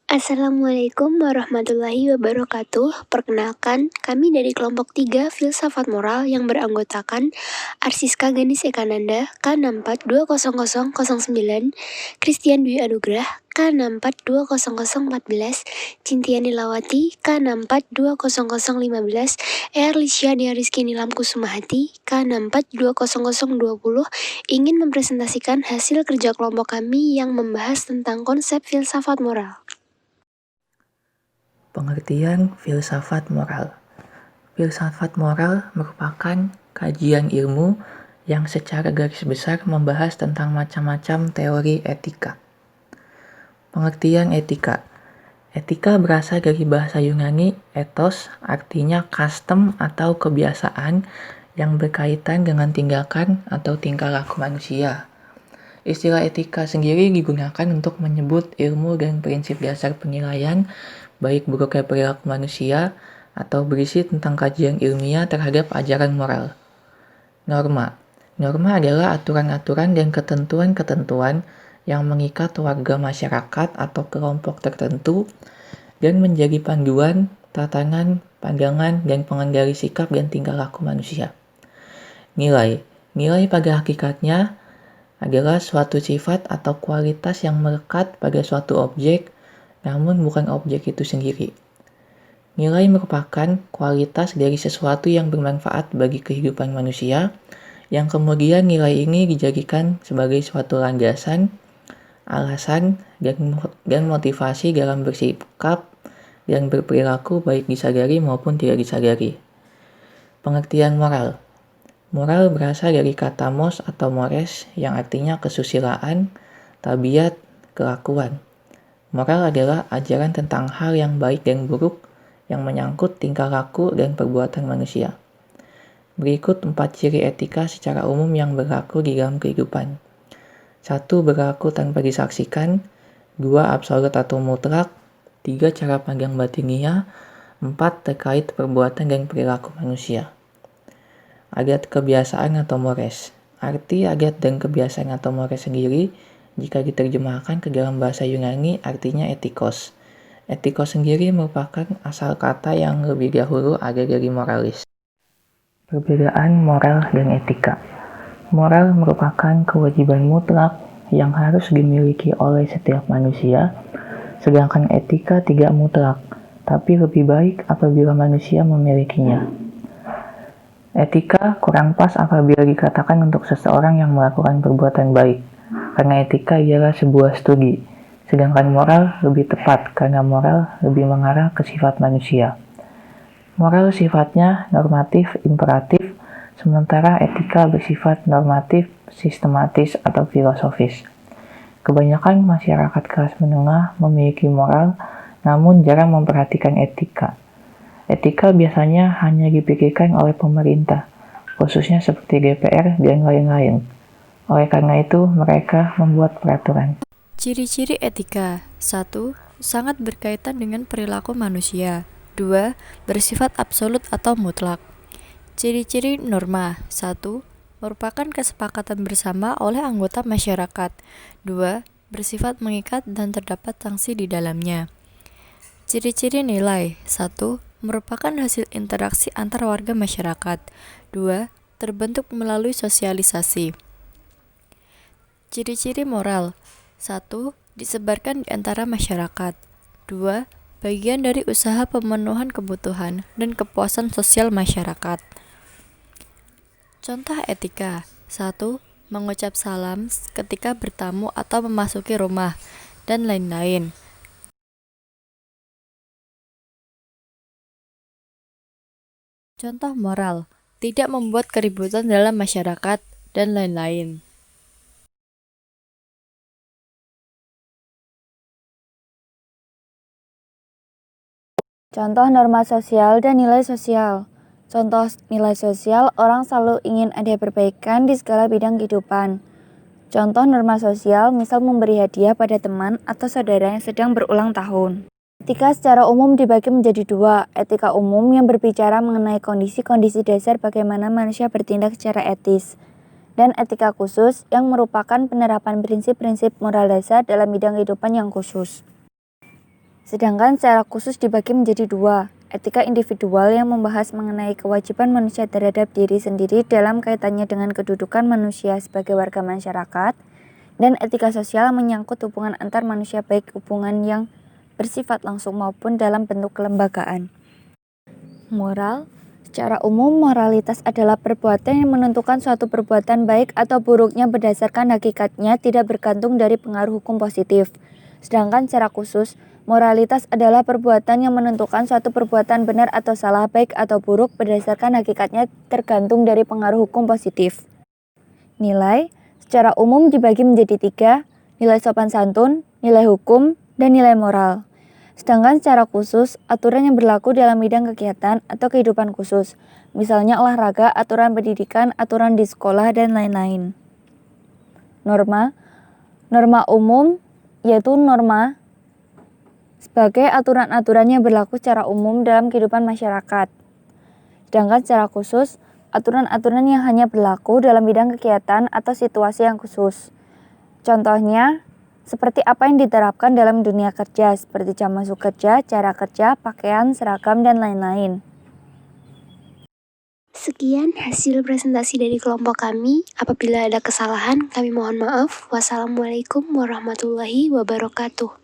Assalamualaikum warahmatullahi wabarakatuh. Perkenalkan, kami dari kelompok 3 Filsafat Moral yang beranggotakan Arsiska Ganis Ekananda K642009, Christian Dwi Anugrah K642014, Cintiani Lawati K642015, Erlisya Diariski Nilam Kusumahati K642020 ingin mempresentasikan hasil kerja kelompok kami yang membahas tentang konsep filsafat moral. Pengertian filsafat moral. Filsafat moral merupakan kajian ilmu yang secara garis besar membahas tentang macam-macam teori etika. Pengertian etika. Etika berasal dari bahasa Yunani ethos, artinya custom atau kebiasaan yang berkaitan dengan tindakan atau tingkah laku manusia. Istilah etika sendiri digunakan untuk menyebut ilmu dan prinsip dasar penilaian baik buruknya perilaku manusia atau berisi tentang kajian ilmiah terhadap ajaran moral. Norma. Norma adalah aturan-aturan dan ketentuan-ketentuan yang mengikat warga masyarakat atau kelompok tertentu dan menjadi panduan, tatanan, pandangan, dan pengendali sikap dan tingkah laku manusia. Nilai. Nilai pada hakikatnya adalah suatu sifat atau kualitas yang melekat pada suatu objek, namun bukan objek itu sendiri. Nilai merupakan kualitas dari sesuatu yang bermanfaat bagi kehidupan manusia, yang kemudian nilai ini dijadikan sebagai suatu landasan, alasan, dan motivasi dalam bersikap dan berperilaku baik disadari maupun tidak disadari. Pengertian moral. Moral berasal dari kata mos atau mores yang artinya kesusilaan, tabiat, kelakuan. Moral adalah ajaran tentang hal yang baik dan buruk yang menyangkut tingkah laku dan perbuatan manusia. Berikut 4 ciri etika secara umum yang berlaku di dalam kehidupan. 1. Berlaku tanpa disaksikan. 2. Absolut atau mutlak. 3. Cara pandang batiniah. 4. Terkait perbuatan dan perilaku manusia. Adat kebiasaan atau mores. Arti adat dan kebiasaan atau mores sendiri jika diterjemahkan ke dalam bahasa Yunani artinya etikos. Etikos sendiri merupakan asal kata yang lebih dahulu ada dari moralis. Perbedaan moral dan etika. Moral merupakan kewajiban mutlak yang harus dimiliki oleh setiap manusia, sedangkan etika tidak mutlak, tapi lebih baik apabila manusia memilikinya. Etika kurang pas apabila dikatakan untuk seseorang yang melakukan perbuatan baik, karena etika ialah sebuah studi, sedangkan moral lebih tepat karena moral lebih mengarah ke sifat manusia. Moral sifatnya normatif imperatif, sementara etika bersifat normatif, sistematis, atau filosofis. Kebanyakan masyarakat kelas menengah memiliki moral, namun jarang memperhatikan etika. Etika biasanya hanya dipikirkan oleh pemerintah, khususnya seperti DPR dan lain-lain. Oleh karena itu, mereka membuat peraturan. Ciri-ciri etika. 1. Sangat berkaitan dengan perilaku manusia. 2. Bersifat absolut atau mutlak. Ciri-ciri norma. 1. Merupakan kesepakatan bersama oleh anggota masyarakat. 2. Bersifat mengikat dan terdapat sanksi di dalamnya. Ciri-ciri nilai. 1. Merupakan hasil interaksi antar warga masyarakat. 2. Terbentuk melalui sosialisasi. Ciri-ciri moral. 1. Disebarkan di antara masyarakat. 2. Bagian dari usaha pemenuhan kebutuhan dan kepuasan sosial masyarakat. Contoh etika. 1. Mengucap salam ketika bertamu atau memasuki rumah, dan lain-lain. Contoh moral. Tidak membuat keributan dalam masyarakat, dan lain-lain. Contoh norma sosial dan nilai sosial. Contoh nilai sosial, orang selalu ingin ada perbaikan di segala bidang kehidupan. Contoh norma sosial, misal memberi hadiah pada teman atau saudara yang sedang berulang tahun. Etika secara umum dibagi menjadi 2. Etika umum yang berbicara mengenai kondisi-kondisi dasar bagaimana manusia bertindak secara etis. Dan etika khusus yang merupakan penerapan prinsip-prinsip moral dasar dalam bidang kehidupan yang khusus. Sedangkan secara khusus dibagi menjadi dua, etika individual yang membahas mengenai kewajiban manusia terhadap diri sendiri dalam kaitannya dengan kedudukan manusia sebagai warga masyarakat, dan etika sosial menyangkut hubungan antar manusia baik hubungan yang bersifat langsung maupun dalam bentuk kelembagaan. Moral. Secara umum, moralitas adalah perbuatan yang menentukan suatu perbuatan baik atau buruknya berdasarkan hakikatnya tidak bergantung dari pengaruh hukum positif. Sedangkan secara khusus, moralitas adalah perbuatan yang menentukan suatu perbuatan benar atau salah baik atau buruk berdasarkan hakikatnya tergantung dari pengaruh hukum positif. Nilai. Secara umum dibagi menjadi 3, nilai sopan santun, nilai hukum, dan nilai moral. Sedangkan secara khusus, aturan yang berlaku dalam bidang kegiatan atau kehidupan khusus, misalnya olahraga, aturan pendidikan, aturan di sekolah, dan lain-lain. Norma. Norma umum yaitu norma sebagai aturan-aturan yang berlaku secara umum dalam kehidupan masyarakat. Sedangkan secara khusus, aturan-aturan yang hanya berlaku dalam bidang kegiatan atau situasi yang khusus. Contohnya, seperti apa yang diterapkan dalam dunia kerja, seperti jam masuk kerja, cara kerja, pakaian, seragam, dan lain-lain. Sekian hasil presentasi dari kelompok kami. Apabila ada kesalahan, kami mohon maaf. Wassalamualaikum warahmatullahi wabarakatuh.